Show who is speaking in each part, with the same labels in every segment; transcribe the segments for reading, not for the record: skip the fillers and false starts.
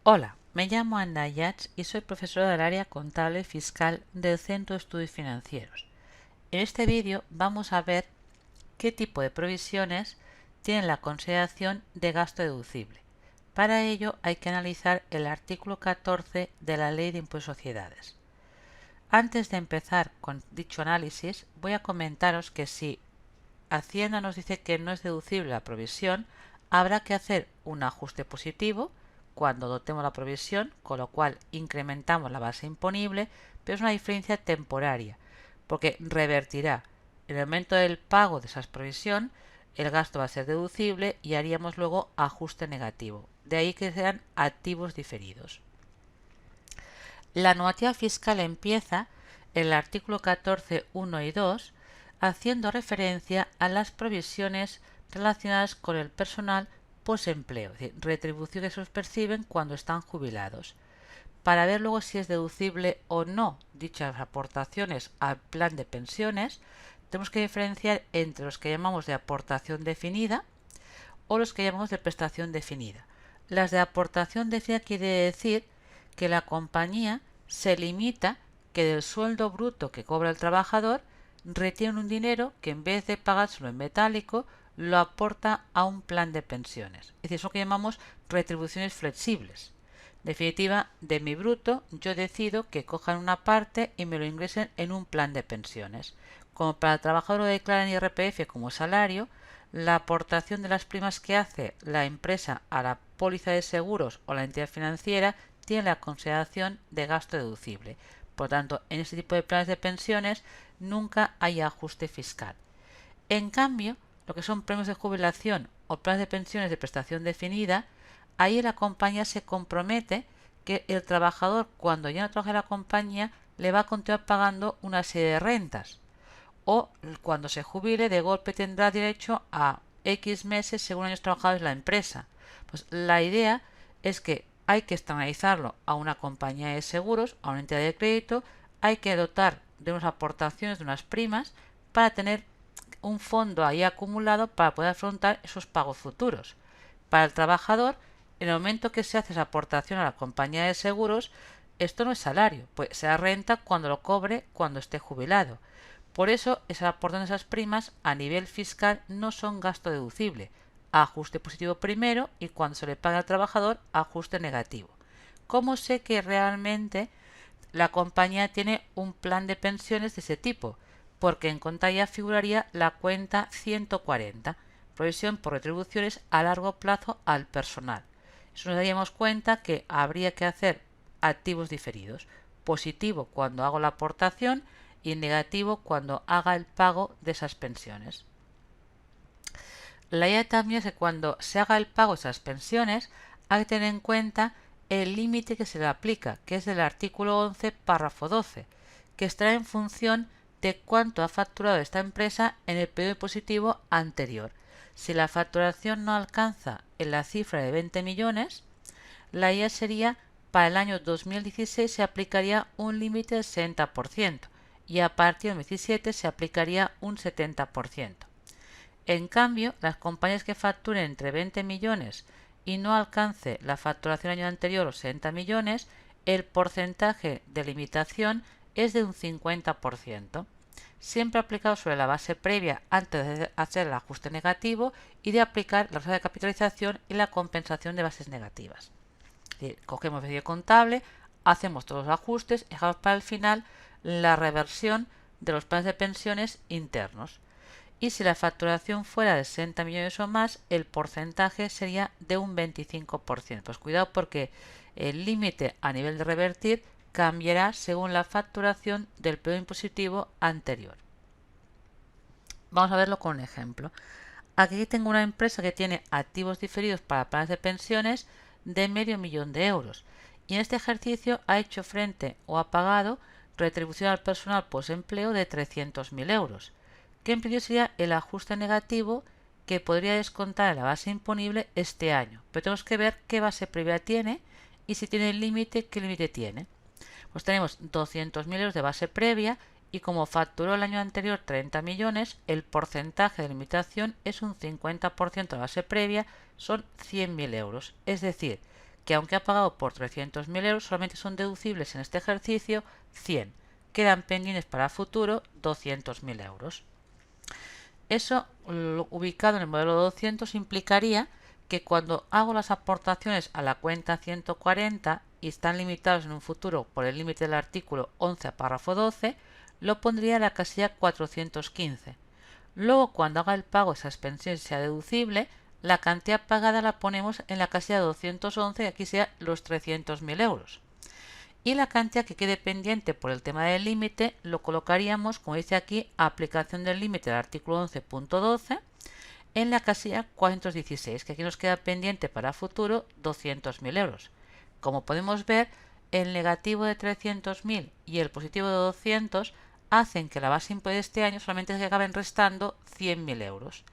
Speaker 1: Hola, me llamo Anna Yats y soy profesora del área contable y fiscal del Centro de Estudios Financieros. En este vídeo vamos a ver qué tipo de provisiones tienen la consideración de gasto deducible. Para ello hay que analizar el artículo 14 de la Ley de Impuestos de Sociedades. Antes de empezar con dicho análisis, voy a comentaros que si Hacienda nos dice que no es deducible la provisión, habrá que hacer un ajuste positivo cuando dotemos la provisión, con lo cual incrementamos la base imponible, pero es una diferencia temporaria, porque revertirá en el momento del pago de esa provisión, el gasto va a ser deducible y haríamos luego ajuste negativo. De ahí que sean activos diferidos. La normativa fiscal empieza en el artículo 14, 1 y 2 haciendo referencia a las provisiones relacionadas con el personal posempleo, es decir, retribuciones que se perciben cuando están jubilados. Para ver luego si es deducible o no dichas aportaciones al plan de pensiones, tenemos que diferenciar entre los que llamamos de aportación definida o los que llamamos de prestación definida. Las de aportación definida quiere decir que la compañía se limita que del sueldo bruto que cobra el trabajador retiene un dinero que en vez de pagárselo en metálico lo aporta a un plan de pensiones. Es decir, eso que llamamos retribuciones flexibles. En definitiva, de mi bruto yo decido que cojan una parte y me lo ingresen en un plan de pensiones. Como para el trabajador lo declara en IRPF como salario, la aportación de las primas que hace la empresa a la póliza de seguros o la entidad financiera tiene la consideración de gasto deducible. Por tanto, en este tipo de planes de pensiones nunca hay ajuste fiscal. En cambio, lo que son premios de jubilación o planes de pensiones de prestación definida, ahí la compañía se compromete que el trabajador, cuando ya no trabaja en la compañía, le va a continuar pagando una serie de rentas. O cuando se jubile, de golpe tendrá derecho a X meses según años trabajados en la empresa. Pues la idea es que hay que externalizarlo a una compañía de seguros, a una entidad de crédito, hay que dotar de unas aportaciones, de unas primas, para tener un fondo ahí acumulado para poder afrontar esos pagos futuros. Para el trabajador, en el momento que se hace esa aportación a la compañía de seguros, esto no es salario, pues será renta cuando lo cobre cuando esté jubilado. Por eso, esas aportaciones, esas primas, a nivel fiscal no son gasto deducible. Ajuste positivo primero y cuando se le paga al trabajador, ajuste negativo. ¿Cómo sé que realmente la compañía tiene un plan de pensiones de ese tipo? Porque en contabilidad figuraría la cuenta 140, provisión por retribuciones a largo plazo al personal. Eso nos daríamos cuenta que habría que hacer activos diferidos. Positivo cuando hago la aportación y negativo cuando haga el pago de esas pensiones. La idea también es que cuando se haga el pago de esas pensiones hay que tener en cuenta el límite que se le aplica, que es del artículo 11, párrafo 12, que estará en función de cuánto ha facturado esta empresa en el periodo positivo anterior. Si la facturación no alcanza en la cifra de 20 millones, la idea sería para el año 2016 se aplicaría un límite del 60% y a partir de 2017 se aplicaría un 70%. En cambio, las compañías que facturen entre 20 millones y no alcance la facturación del año anterior o 60 millones, el porcentaje de limitación es de un 50%, siempre aplicado sobre la base previa antes de hacer el ajuste negativo y de aplicar la tasa de capitalización y la compensación de bases negativas. Cogemos el ejercicio contable, hacemos todos los ajustes y dejamos para el final la reversión de los planes de pensiones internos. Y si la facturación fuera de 60 millones o más, el porcentaje sería de un 25%. Pues cuidado porque el límite a nivel de revertir cambiará según la facturación del periodo impositivo anterior. Vamos a verlo con un ejemplo. Aquí tengo una empresa que tiene activos diferidos para planes de pensiones de medio millón de euros y en este ejercicio ha hecho frente o ha pagado retribución al personal posempleo de 300.000 euros, que en principio sería el ajuste negativo que podría descontar en la base imponible este año. Pero tenemos que ver qué base previa tiene y si tiene el límite, qué límite tiene. Pues tenemos 200.000 euros de base previa y como facturó el año anterior 30 millones, el porcentaje de limitación es un 50% de la base previa, son 100.000 euros. Es decir, que aunque ha pagado por 300.000 euros, solamente son deducibles en este ejercicio 100. Quedan pendientes para futuro 200.000 euros. Eso, ubicado en el modelo 200, implicaría que cuando hago las aportaciones a la cuenta 140 y están limitados en un futuro por el límite del artículo 11 a párrafo 12, lo pondría en la casilla 415. Luego, cuando haga el pago esas pensiones sea deducible, la cantidad pagada la ponemos en la casilla 211 y aquí sea los 300.000 euros. Y la cantidad que quede pendiente por el tema del límite lo colocaríamos, como dice aquí, aplicación del límite del artículo 11.12 en la casilla 416, que aquí nos queda pendiente para futuro 200.000 euros. Como podemos ver, el negativo de 300.000 y el positivo de 200 hacen que la base impuesta de este año solamente se acaben restando 100.000 euros.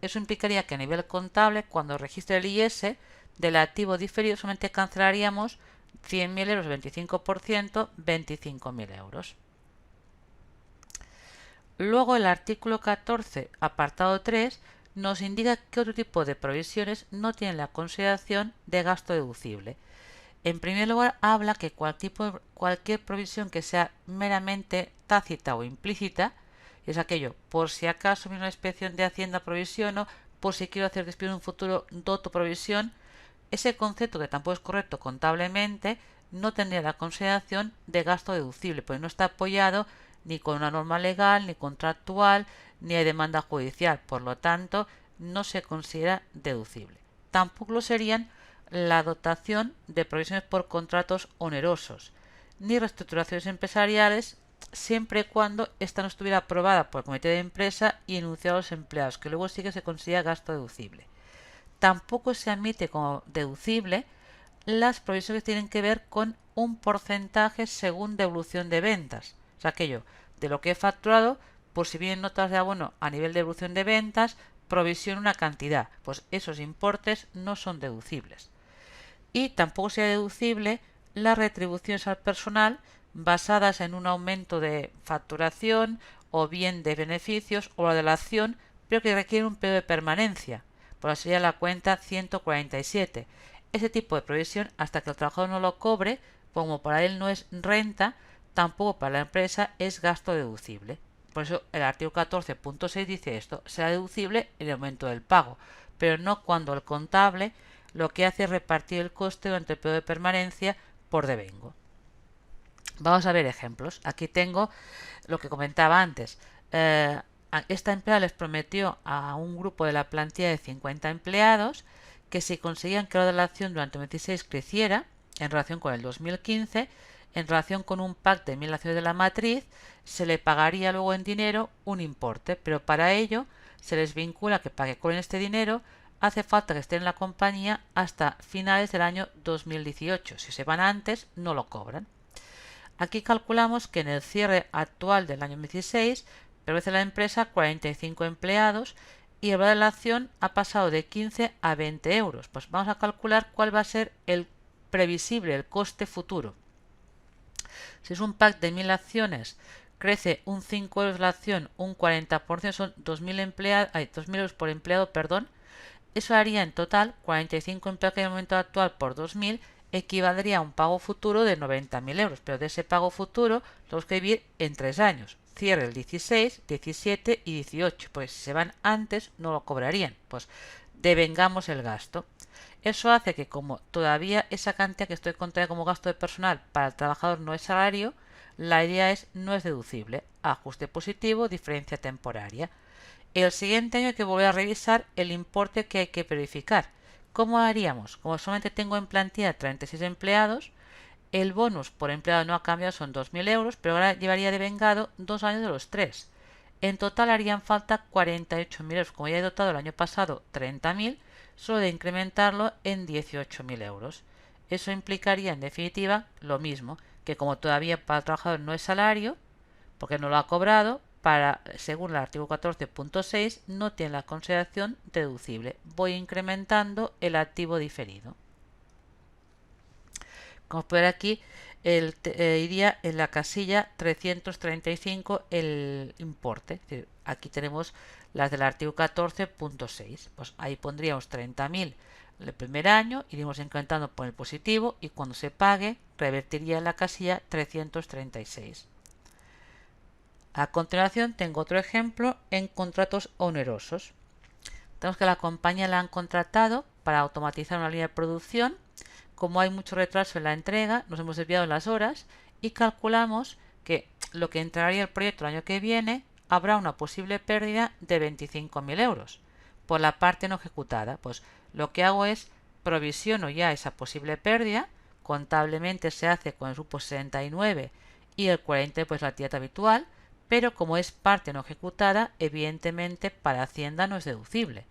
Speaker 1: Eso implicaría que a nivel contable, cuando registre el IS, del activo diferido solamente cancelaríamos 100.000 euros, 25%, 25.000 euros. Luego el artículo 14, apartado 3, nos indica que otro tipo de provisiones no tienen la consideración de gasto deducible. En primer lugar, habla que cualquier provisión que sea meramente tácita o implícita, es aquello, por si acaso viene una inspección de Hacienda provisiono, por si quiero hacer despido en un futuro doto provisión, ese concepto, que tampoco es correcto contablemente, no tendría la consideración de gasto deducible, porque no está apoyado ni con una norma legal, ni contractual, ni hay demanda judicial. Por lo tanto, no se considera deducible. Tampoco lo serían la dotación de provisiones por contratos onerosos, ni reestructuraciones empresariales, siempre y cuando esta no estuviera aprobada por el comité de empresa y enunciado a los empleados, que luego sí que se considera gasto deducible. Tampoco se admite como deducible las provisiones que tienen que ver con un porcentaje según devolución de ventas. O sea, aquello de lo que he facturado, por si vienen notas de abono a nivel de devolución de ventas, provisión una cantidad. Pues esos importes no son deducibles. Y tampoco sería deducible las retribuciones al personal basadas en un aumento de facturación o bien de beneficios o la delación, pero que requieren un periodo de permanencia. Por eso sería la cuenta 147. Ese tipo de provisión, hasta que el trabajador no lo cobre, como para él no es renta, tampoco para la empresa es gasto deducible. Por eso el artículo 14.6 dice esto, será deducible en el momento del pago, pero no cuando el contable lo que hace es repartir el coste durante el periodo de permanencia por devengo. Vamos a ver ejemplos. Aquí tengo lo que comentaba antes. Esta empleada les prometió a un grupo de la plantilla de 50 empleados que si conseguían que la delación durante 2016 creciera en relación con el 2015, en relación con un pack de 1000 acciones de la matriz, se le pagaría luego en dinero un importe, pero para ello se les vincula que para que cobren este dinero hace falta que estén en la compañía hasta finales del año 2018. Si se van antes, no lo cobran. Aquí calculamos que en el cierre actual del año 2016 permanece la empresa 45 empleados y el valor de la acción ha pasado de 15 a 20 euros. Pues vamos a calcular cuál va a ser el previsible, el coste futuro. Si es un pack de 1000 acciones, crece un 5 euros la acción, un 40%, son 2.000 euros por empleado, perdón. Eso haría en total 45 empleados que en el momento actual por 2.000 equivaldría a un pago futuro de 90.000 euros, pero de ese pago futuro tenemos que vivir en 3 años. Cierre el 16, 17 y 18, pues si se van antes no lo cobrarían, pues devengamos el gasto. Eso hace que como todavía esa cantidad que estoy contando como gasto de personal para el trabajador no es salario, la idea no es deducible. Ajuste positivo, diferencia temporaria. El siguiente año hay que volver a revisar el importe que hay que verificar. ¿Cómo haríamos? Como solamente tengo en plantilla 36 empleados, el bonus por empleado no ha cambiado, son 2.000 euros, pero ahora llevaría devengado 2 años de los 3. En total harían falta 48.000 euros. Como ya he dotado el año pasado 30.000, solo de incrementarlo en 18.000 euros. Eso implicaría, en definitiva, lo mismo, que como todavía para el trabajador no es salario, porque no lo ha cobrado, según el artículo 14.6 no tiene la consideración deducible. Voy incrementando el activo diferido. Como puede ver aquí, iría en la casilla 335 el importe. Es decir, aquí tenemos las del artículo 14.6. Pues ahí pondríamos 30.000 El primer año iremos incrementando por el positivo y cuando se pague revertiría en la casilla 336. A continuación tengo otro ejemplo en contratos onerosos. Tenemos que la compañía la han contratado para automatizar una línea de producción. Como hay mucho retraso en la entrega, nos hemos desviado en las horas y calculamos que lo que entraría el proyecto el año que viene habrá una posible pérdida de 25.000 euros por la parte no ejecutada. Pues lo que hago es provisiono ya esa posible pérdida, contablemente se hace con el grupo 69 y el 40 pues la actividad habitual, pero como es parte no ejecutada, evidentemente para Hacienda no es deducible.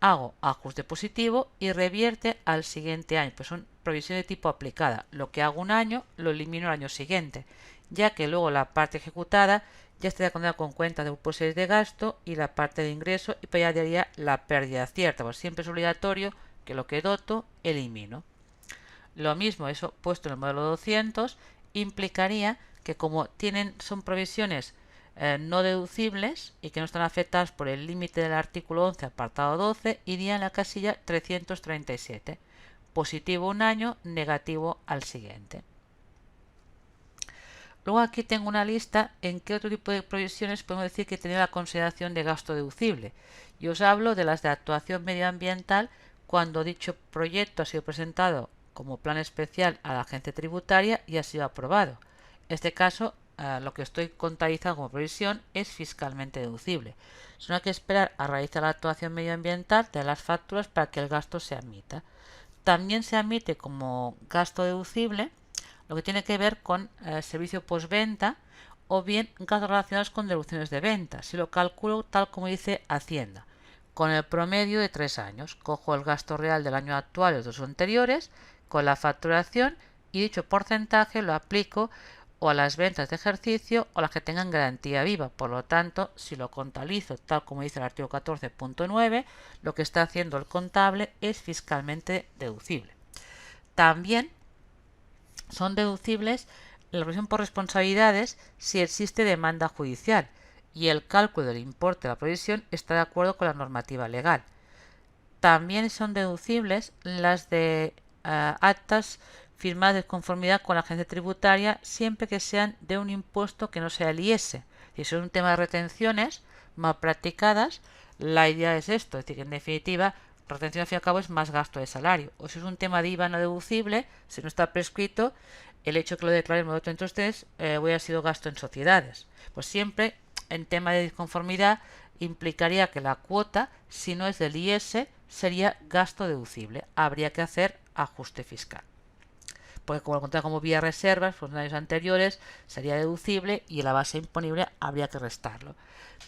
Speaker 1: Hago ajuste positivo y revierte al siguiente año, pues son provisiones de tipo aplicada. Lo que hago un año lo elimino al año siguiente, ya que luego la parte ejecutada ya estaría contada con cuenta de grupo 6 de gasto y la parte de ingreso y pues ya daría la pérdida cierta, pues siempre es obligatorio que lo que doto elimino. Lo mismo, eso puesto en el modelo 200, implicaría que como son provisiones no deducibles y que no están afectadas por el límite del artículo 11 apartado 12, iría en la casilla 337. Positivo un año, negativo al siguiente. Luego aquí tengo una lista en qué otro tipo de provisiones podemos decir que tiene la consideración de gasto deducible. Y os hablo de las de actuación medioambiental cuando dicho proyecto ha sido presentado como plan especial a la agencia tributaria y ha sido aprobado. En este caso, lo que estoy contabilizando como provisión es fiscalmente deducible. Solo hay que esperar a realizar la actuación medioambiental de las facturas para que el gasto se admita. También se admite como gasto deducible lo que tiene que ver con servicio postventa o bien gastos relacionados con deducciones de venta. Si lo calculo tal como dice Hacienda, con el promedio de 3 años, cojo el gasto real del año actual y los dos anteriores, con la facturación y dicho porcentaje lo aplico o a las ventas de ejercicio o a las que tengan garantía viva. Por lo tanto, si lo contabilizo tal como dice el artículo 14.9, lo que está haciendo el contable es fiscalmente deducible. También son deducibles la provisión por responsabilidades si existe demanda judicial y el cálculo del importe de la provisión está de acuerdo con la normativa legal. También son deducibles las de actas firmadas de conformidad con la agencia tributaria siempre que sean de un impuesto que no sea el IS. Si son un tema de retenciones mal practicadas, la idea es esto, es decir, que en definitiva retención al fin y al cabo es más gasto de salario. O si es un tema de IVA no deducible, si no está prescrito, el hecho que lo declare el modelo 303 hubiera sido gasto en sociedades. Pues siempre en tema de disconformidad implicaría que la cuota, si no es del IS, sería gasto deducible. Habría que hacer ajuste fiscal. Porque como lo contaba como vía reservas, por los años anteriores sería deducible y en la base imponible habría que restarlo.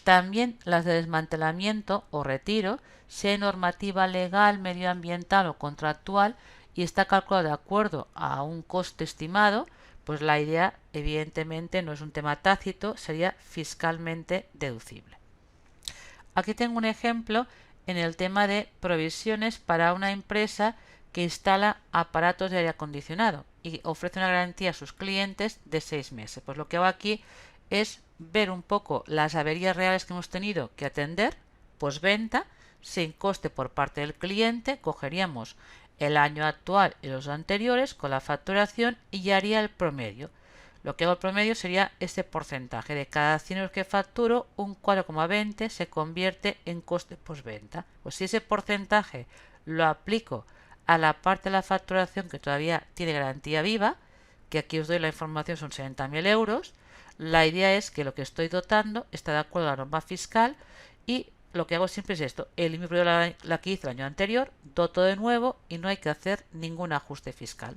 Speaker 1: También las de desmantelamiento o retiro, sea normativa legal, medioambiental o contractual y está calculado de acuerdo a un coste estimado, pues la idea evidentemente no es un tema tácito, sería fiscalmente deducible. Aquí tengo un ejemplo en el tema de provisiones para una empresa que instala aparatos de aire acondicionado y ofrece una garantía a sus clientes de 6 meses. Pues lo que hago aquí es ver un poco las averías reales que hemos tenido que atender, postventa, sin coste por parte del cliente, cogeríamos el año actual y los anteriores con la facturación y ya haría el promedio. Lo que hago el promedio sería este porcentaje. De cada 100 euros que facturo, un 4,20 se convierte en coste postventa. Pues si ese porcentaje lo aplico a la parte de la facturación que todavía tiene garantía viva, que aquí os doy la información, son 70.000 euros, la idea es que lo que estoy dotando está de acuerdo a la norma fiscal y lo que hago siempre es esto, elimino la que hice el año anterior, doto de nuevo y no hay que hacer ningún ajuste fiscal.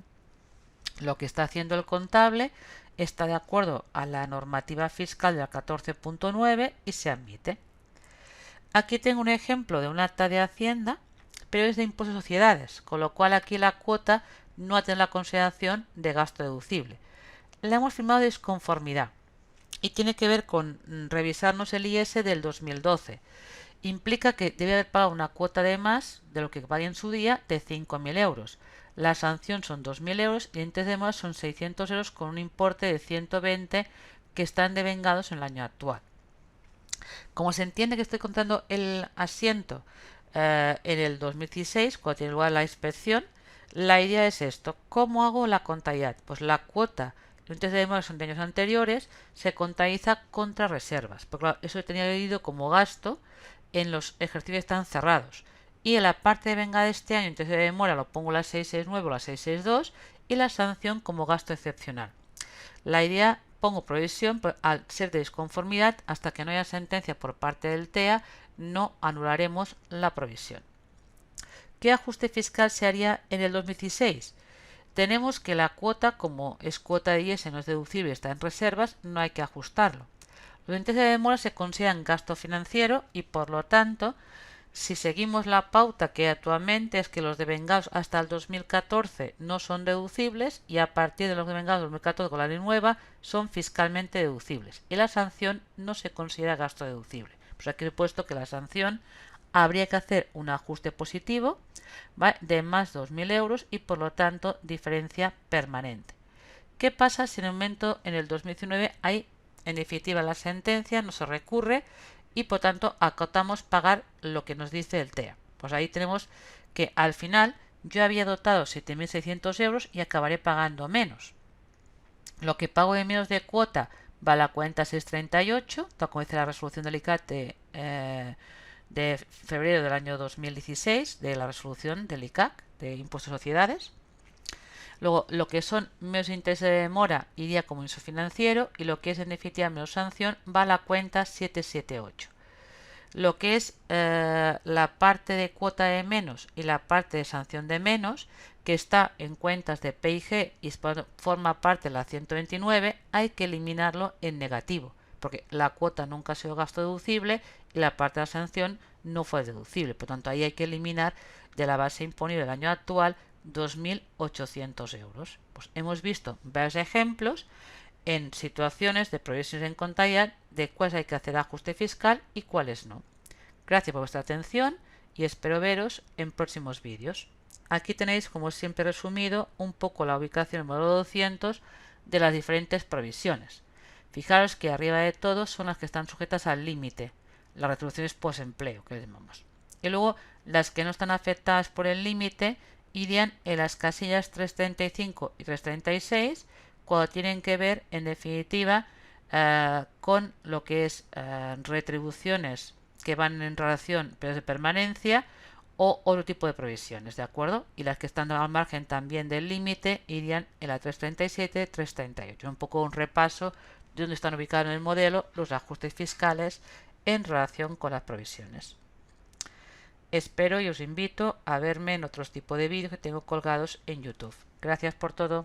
Speaker 1: Lo que está haciendo el contable está de acuerdo a la normativa fiscal del 14.9 y se admite. Aquí tengo un ejemplo de un acta de Hacienda, pero es de impuesto de sociedades, con lo cual aquí la cuota no ha tenido la consideración de gasto deducible. La hemos firmado de disconformidad y tiene que ver con revisarnos el IS del 2012. Implica que debe haber pagado una cuota de más de lo que valía en su día de 5.000 euros. La sanción son 2.000 euros y el interés de demora son 600 euros con un importe de 120 que están devengados en el año actual. Como se entiende que estoy contando el asiento en el 2016, cuando tiene lugar la inspección, la idea es esto. ¿Cómo hago la contabilidad? Pues la cuota de unidades de demora son de años anteriores, se contabiliza contra reservas. Porque claro, eso tenía leído como gasto en los ejercicios que están cerrados. Y en la parte de venga de este año, entonces de demora, lo pongo la 669 o la 662 y la sanción como gasto excepcional. La idea, pongo provisión, pero al ser de disconformidad, hasta que no haya sentencia por parte del TEA, no anularemos la provisión. ¿Qué ajuste fiscal se haría en el 2016? Tenemos que la cuota, como es cuota de IS, no es deducible, está en reservas, no hay que ajustarlo. Los intereses de demora se consideran gasto financiero y, por lo tanto, si seguimos la pauta que actualmente es que los devengados hasta el 2014 no son deducibles y a partir de los devengados 2014 con la ley nueva son fiscalmente deducibles y la sanción no se considera gasto deducible. Pues aquí he puesto que la sanción habría que hacer un ajuste positivo, ¿vale?, de más 2.000 euros y por lo tanto diferencia permanente. ¿Qué pasa si en el momento en el 2019 hay en definitiva la sentencia, no se recurre y por tanto acotamos pagar lo que nos dice el TEA? Pues ahí tenemos que al final yo había dotado 7.600 euros y acabaré pagando menos. Lo que pago de menos de cuota va a la cuenta 638, tal como dice la resolución del ICAT de febrero del año 2016, de la resolución del ICAC, de Impuestos de Sociedades. Luego, lo que son menos intereses de demora iría como ingreso financiero y lo que es en definitiva menos sanción va a la cuenta 778. Lo que es la parte de cuota de menos y la parte de sanción de menos, que está en cuentas de PIG y forma parte de la 129, hay que eliminarlo en negativo, porque la cuota nunca ha sido gasto deducible y la parte de la sanción no fue deducible. Por tanto, ahí hay que eliminar de la base imponible del año actual 2.800 euros. Pues hemos visto varios ejemplos en situaciones de provisiones en contabilidad de cuáles hay que hacer ajuste fiscal y cuáles no. Gracias por vuestra atención y espero veros en próximos vídeos. Aquí tenéis, como siempre resumido, un poco la ubicación en módulo 200 de las diferentes provisiones. Fijaros que arriba de todo son las que están sujetas al límite, las retribuciones post-empleo, que les llamamos. Y luego las que no están afectadas por el límite irían en las casillas 335 y 336 cuando tienen que ver, en definitiva, con lo que es retribuciones que van en relación periodos de permanencia o otro tipo de provisiones, ¿de acuerdo? Y las que están al margen también del límite irían en la 337, 338. Un poco un repaso de dónde están ubicados en el modelo los ajustes fiscales en relación con las provisiones. Espero y os invito a verme en otros tipos de vídeos que tengo colgados en YouTube. Gracias por todo.